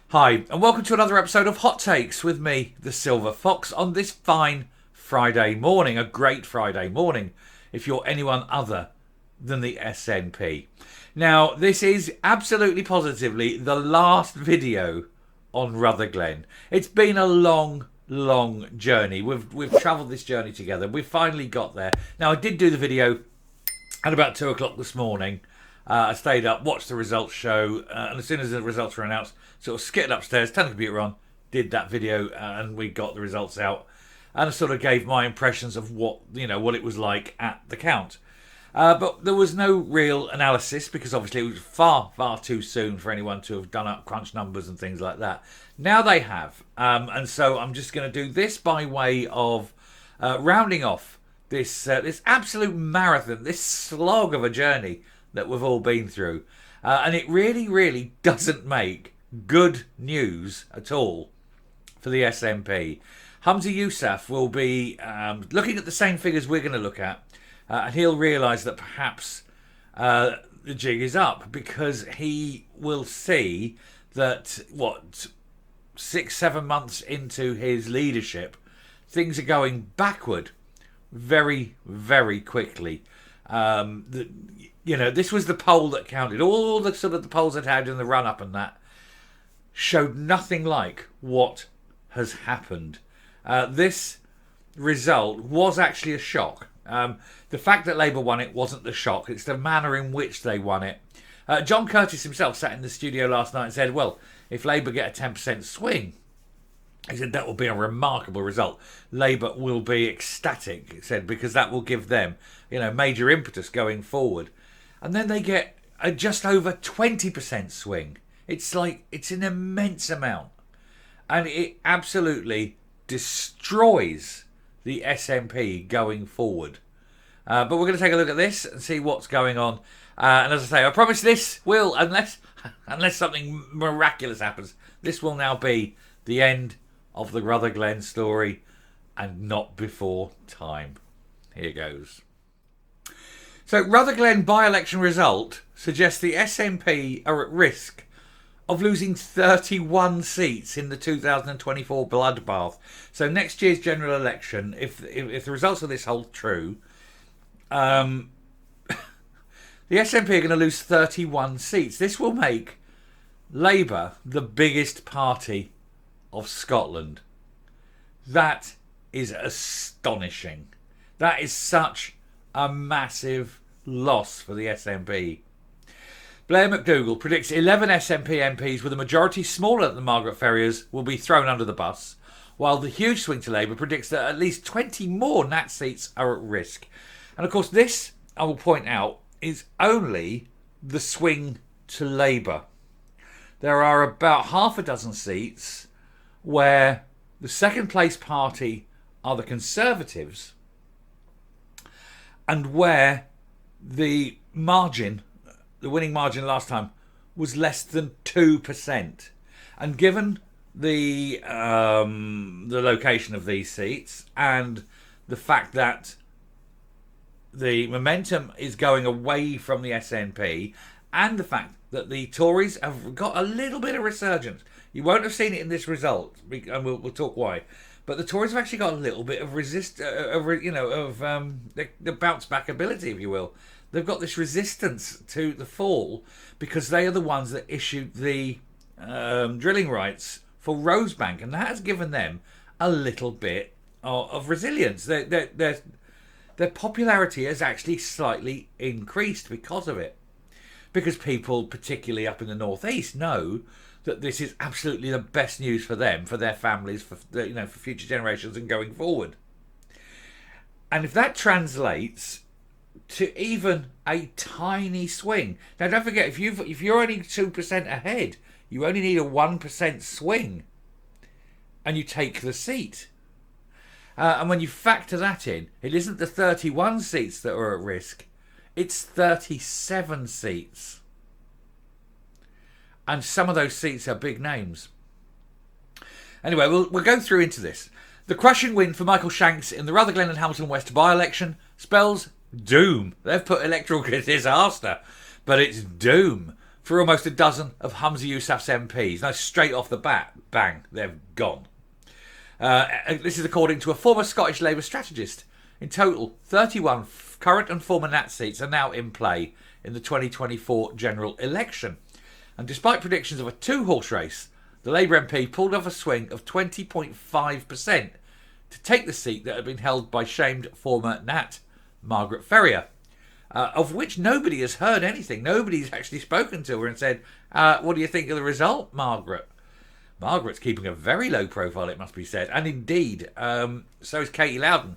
Hi, and welcome to another episode of Hot Takes with me, the Silver Fox, on this fine Friday morning. A great Friday morning if you're anyone other than the SNP. Now, this is absolutely positively the last video on Rutherglen. It's been a long journey. We've travelled this journey together. We've finally got there. Now, I did do the video at about 2 o'clock this morning. I stayed up, watched the results show, and as soon as the results were announced, sort of skittered upstairs, turned the computer on, did that video, and we got the results out, and I sort of gave my impressions of what it was like at the count. But there was no real analysis because obviously it was far too soon for anyone to have done up crunch numbers and things like that. Now they have, and so I'm just going to do this by way of rounding off this absolute marathon, this slog of a journey that we've all been through. And it really doesn't make good news at all for the SNP. Humza Yousaf will be looking at the same figures we're going to look at, and he'll realise that perhaps the jig is up, because he will see that, 6-7 months into his leadership, things are going backward very quickly. This was the poll that counted. All the sort of the polls that had in the run-up and that showed nothing like what has happened. This result was actually a shock. The fact that Labour won it wasn't the shock. It's the manner in which they won it. John Curtis himself sat in the studio last night and said, well, if Labour get a 10% swing, he said that will be a remarkable result. Labour will be ecstatic, he said, because that will give them, major impetus going forward. And then they get a just over 20% swing. It's an immense amount. And it absolutely destroys the SNP going forward. But we're going to take a look at this and see what's going on. And as I say, I promise this will, unless something miraculous happens, this will now be the end of the Rutherglen story, and not before time. Here goes. So Rutherglen by-election result suggests the SNP are at risk of losing 31 seats in the 2024 bloodbath. So next year's general election, if the results of this hold true, the SNP are going to lose 31 seats. This will make Labour the biggest party of Scotland. That is astonishing. That is such a massive loss for the SNP. Blair McDougall predicts 11 SNP MPs, with a majority smaller than the Margaret Ferriers, will be thrown under the bus, while the huge swing to Labour predicts that at least 20 more Nat seats are at risk. And of course this, I will point out, is only the swing to Labour. There are about half a dozen seats where the second place party are the Conservatives, and where the winning margin last time was less than 2%. And given the location of these seats and the fact that the momentum is going away from the SNP, and the fact that the Tories have got a little bit of resurgence. You won't have seen it in this result, and we'll talk why. But the Tories have actually got a little bit of the bounce back ability, if you will. They've got this resistance to the fall because they are the ones that issued the drilling rights for Rosebank, and that has given them a little bit of resilience. Their popularity has actually slightly increased because of it. Because people, particularly up in the northeast, know that this is absolutely the best news for them, for their families, for future generations and going forward. And if that translates to even a tiny swing, now don't forget, if you're only 2% ahead, you only need a 1% swing, and you take the seat. And when you factor that in, it isn't the 31 seats that are at risk. It's 37 seats. And some of those seats are big names. Anyway, we'll go through into this. The crushing win for Michael Shanks in the Rutherglen and Hamilton West by-election spells doom. They've put electoral disaster, but it's doom for almost a dozen of Humza Yousaf's MPs. Now, straight off the bat, bang, they're gone. This is according to a former Scottish Labour strategist. In total, 31 current and former Nat seats are now in play in the 2024 general election. And despite predictions of a two-horse race, the Labour MP pulled off a swing of 20.5% to take the seat that had been held by shamed former Nat, Margaret Ferrier, of which nobody has heard anything. Nobody's actually spoken to her and said, what do you think of the result, Margaret? Margaret's keeping a very low profile, it must be said. And indeed, so is Katie Loudon.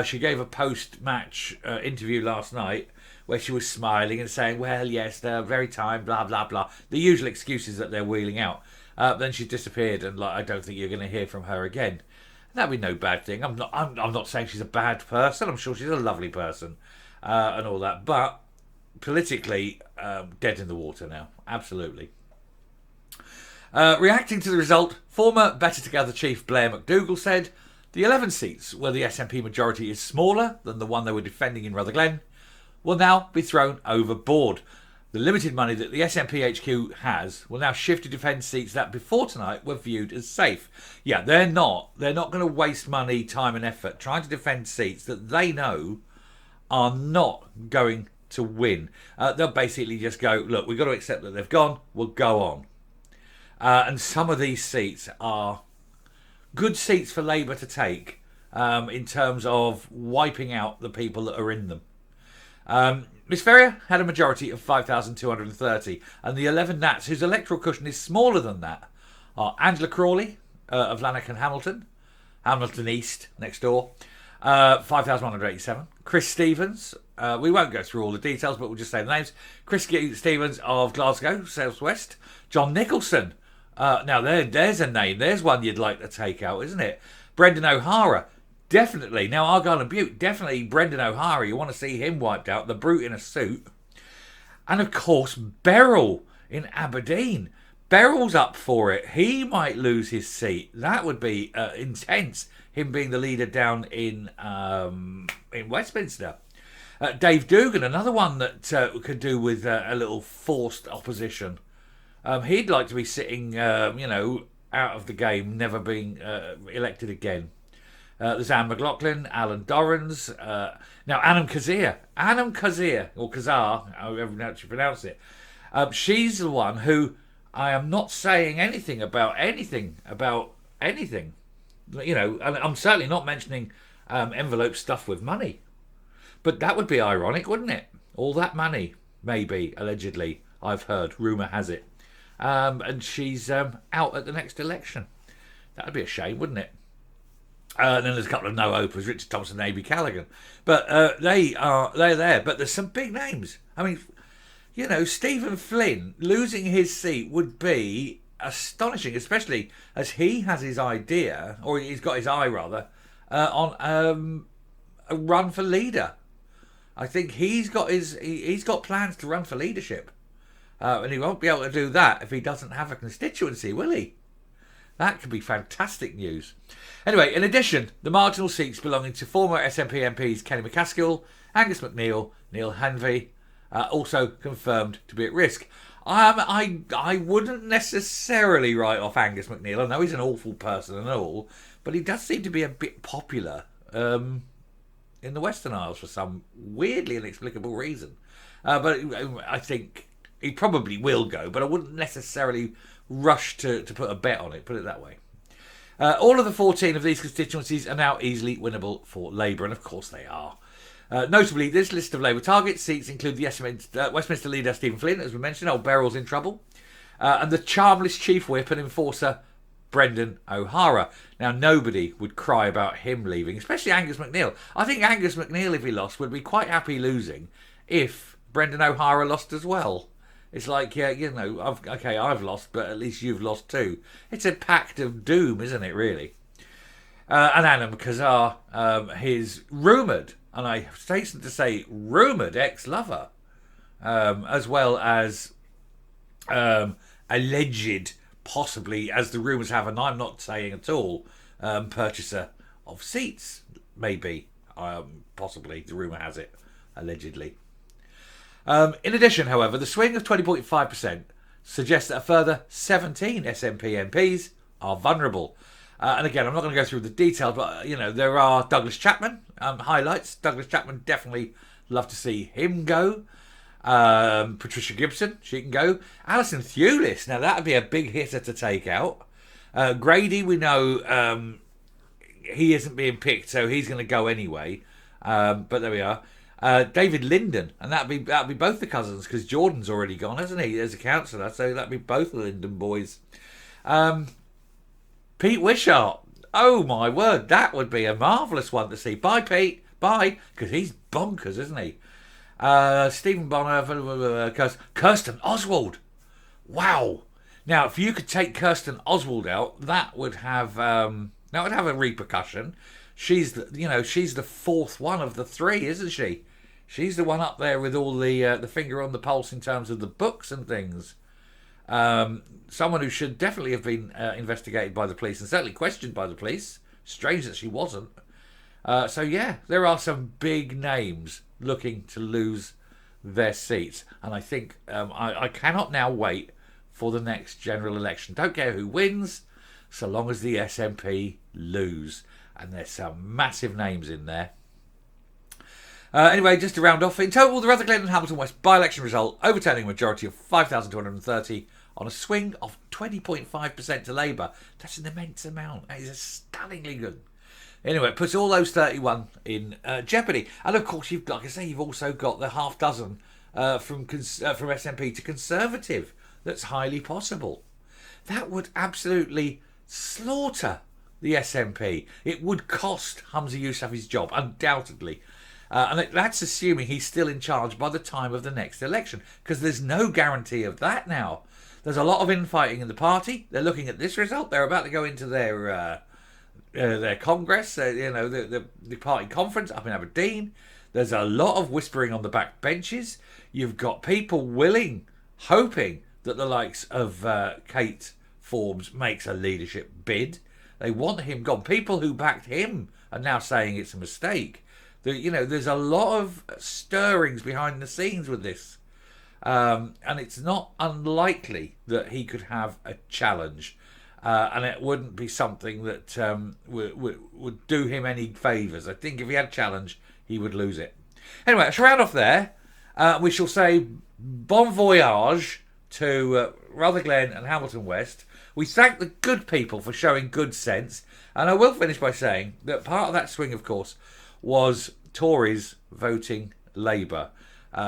She gave a post-match interview last night where she was smiling and saying, well, yes, they're very timed, blah, blah, blah. The usual excuses that they're wheeling out. Then she disappeared, and I don't think you're going to hear from her again. That'd be no bad thing. I'm not saying she's a bad person. I'm sure she's a lovely person and all that. But politically, dead in the water now. Absolutely. Reacting to the result, former Better Together chief Blair McDougall said, the 11 seats where the SNP majority is smaller than the one they were defending in Rutherglen will now be thrown overboard. The limited money that the SNP HQ has will now shift to defend seats that before tonight were viewed as safe. Yeah, they're not going to waste money, time and effort trying to defend seats that they know are not going to win. They'll basically just go, look, we've got to accept that they've gone, we'll go on. And some of these seats are good seats for Labour to take in terms of wiping out the people that are in them. Miss Ferrier had a majority of 5,230, and the 11 Nats whose electoral cushion is smaller than that are Angela Crawley of Lanark and Hamilton East next door, 5,187. Chris Stevens, we won't go through all the details, but we'll just say the names. Chris Stevens of Glasgow, South West. John Nicholson. Now there's a name. There's one you'd like to take out, isn't it? Brendan O'Hara. Definitely. Now, Argyll and Bute, definitely Brendan O'Hara. You want to see him wiped out. The brute in a suit. And, of course, Beryl in Aberdeen. Beryl's up for it. He might lose his seat. That would be intense, him being the leader down in Westminster. Dave Dugan, another one that could do with a little forced opposition. He'd like to be sitting, out of the game, never being elected again. There's Anne McLaughlin, Alan Dorrans, now Anam Kazir, or Kazar, however you pronounce it. She's the one who I am not saying anything about anything. And I'm certainly not mentioning envelope stuff with money. But that would be ironic, wouldn't it? All that money, maybe, allegedly, I've heard, rumour has it. And she's out at the next election. That would be a shame, wouldn't it? And then there's a couple of no-hopers, Richard Thompson and A.B. Callaghan. But they're there. But there's some big names. I mean, Stephen Flynn losing his seat would be astonishing, especially as he has his idea, or he's got his eye rather, on a run for leader. I think he's got plans to run for leadership. And he won't be able to do that if he doesn't have a constituency, will he? That could be fantastic news. Anyway, in addition, the marginal seats belonging to former SNP MPs Kenny McCaskill, Angus MacNeil, Neil Hanvey, also confirmed to be at risk. I wouldn't necessarily write off Angus MacNeil. I know he's an awful person and all, but he does seem to be a bit popular in the Western Isles for some weirdly inexplicable reason. But I think he probably will go, but I wouldn't necessarily rush to put a bet on it, put it that way. All of the 14 of these constituencies are now easily winnable for Labour, and of course they are. Notably, this list of Labour target seats include the Westminster leader Stephen Flynn, as we mentioned, old Beryl's in trouble, and the charmless chief whip and enforcer Brendan O'Hara. Now, nobody would cry about him leaving, especially Angus MacNeil. I think Angus MacNeil, if he lost, would be quite happy losing if Brendan O'Hara lost as well. It's like, I've lost, but at least you've lost too. It's a pact of doom, isn't it, really? And Anam Kazar, his rumoured, and I hasten to say rumoured ex-lover, as well as alleged, possibly, as the rumours have, and I'm not saying at all, purchaser of seats, maybe, possibly, the rumour has it, allegedly. In addition, however, the swing of 20.5% suggests that a further 17 SNP MPs are vulnerable. And again, I'm not going to go through the details, but there are Douglas Chapman highlights. Douglas Chapman, definitely love to see him go. Patricia Gibson, she can go. Alison Thewlis, now that would be a big hitter to take out. Grady, we know he isn't being picked, so he's going to go anyway. But there we are. David Linden, and that'd be both the cousins, because Jordan's already gone, hasn't he, as a counsellor? So that'd be both the Linden boys. Pete Wishart, oh my word, that would be a marvellous one to see. Bye, Pete, bye, because he's bonkers, isn't he? Stephen Bonner, Kirsten Oswald, wow. Now, if you could take Kirsten Oswald out, that would have a repercussion. She's the fourth one of the three, isn't she? She's the one up there with all the finger on the pulse in terms of the books and things. Someone who should definitely have been investigated by the police and certainly questioned by the police. Strange that she wasn't. So yeah, there are some big names looking to lose their seats, and I think I cannot now wait for the next general election. Don't care who wins, so long as the SNP lose. And there's some massive names in there. Anyway, just to round off, in total, the Rutherglen and Hamilton West by-election result, overturning a majority of 5,230 on a swing of 20.5% to Labour. That's an immense amount. That is stunningly good. Anyway, it puts all those 31 in jeopardy. And of course, you've also got the half dozen from SNP to Conservative. That's highly possible. That would absolutely slaughter the SNP. It would cost Humza Yousaf his job, undoubtedly. And that's assuming he's still in charge by the time of the next election, because there's no guarantee of that now. There's a lot of infighting in the party. They're looking at this result. They're about to go into their congress, the party conference up in Aberdeen. There's a lot of whispering on the back benches. You've got people hoping that the likes of Kate Forbes makes a leadership bid. They want him gone. People who backed him are now saying it's a mistake. There's a lot of stirrings behind the scenes with this. And it's not unlikely that he could have a challenge. And it wouldn't be something that would do him any favours. I think if he had a challenge, he would lose it. Anyway, let's round off there. We shall say bon voyage to Rutherglen and Hamilton West. We thank the good people for showing good sense. And I will finish by saying that part of that swing, of course, was Tories voting Labour.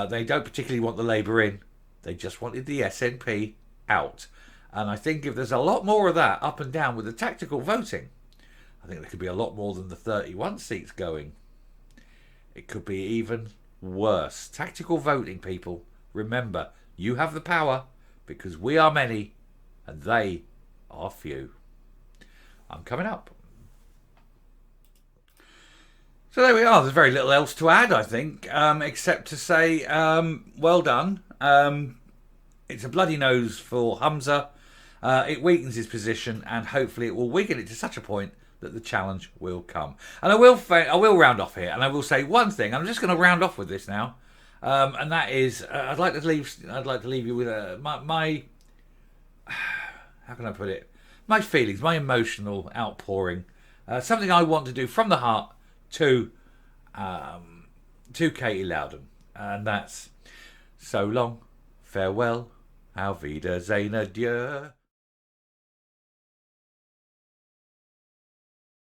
They don't particularly want the Labour in. They just wanted the SNP out. And I think if there's a lot more of that up and down with the tactical voting, I think there could be a lot more than the 31 seats going. It could be even worse. Tactical voting, people. Remember, you have the power because we are many and they are few. I'm coming up. So there we are. There's very little else to add, I think, except to say, well done. It's a bloody nose for Humza. It weakens his position, and hopefully it will weaken it to such a point that the challenge will come. And I will round off here, and I will say one thing. I'm just going to round off with this now, and that is, I'd like to leave you with my how can I put it? My feelings, my emotional outpouring, something I want to do from the heart to Katie Loudon, and that's so long, farewell, auf Wiedersehen, adieu.